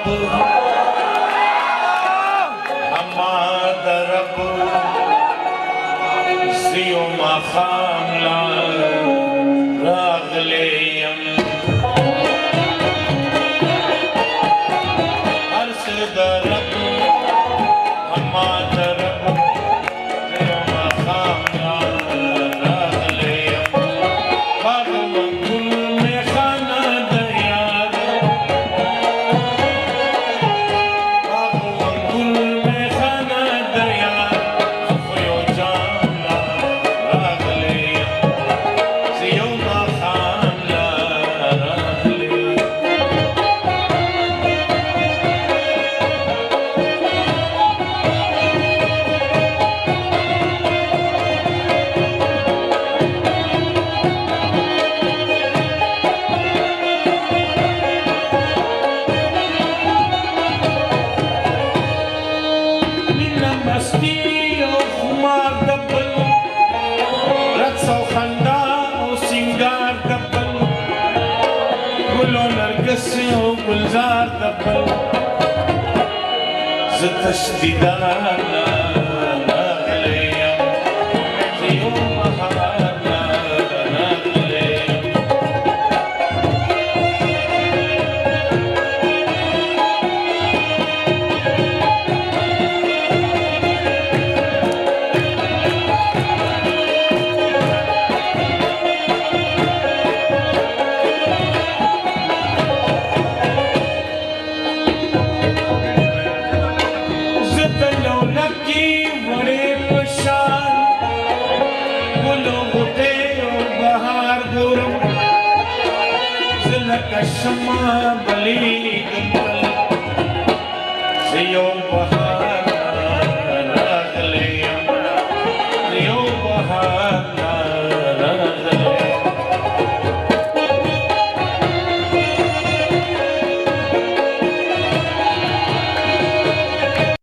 رب اما درب زیو مخام لا راغلیم عرص درب اما درب زیو مخام لا راغلیم باغ منگل میں خانہ دیار باغ منگل میں خانہ دیار خویو جاملا راغلیم زیو مخام لا راغلیم مینه مستی او خمار د بل رقص او خندا او سینګار د بل ګل او نرګس او ګلزار د بل زه تش دیدار لا راغلیم زیو مخام لا راغلیم لکی بڑے پشان گلو غٹے اور بہار گرم زلک شمع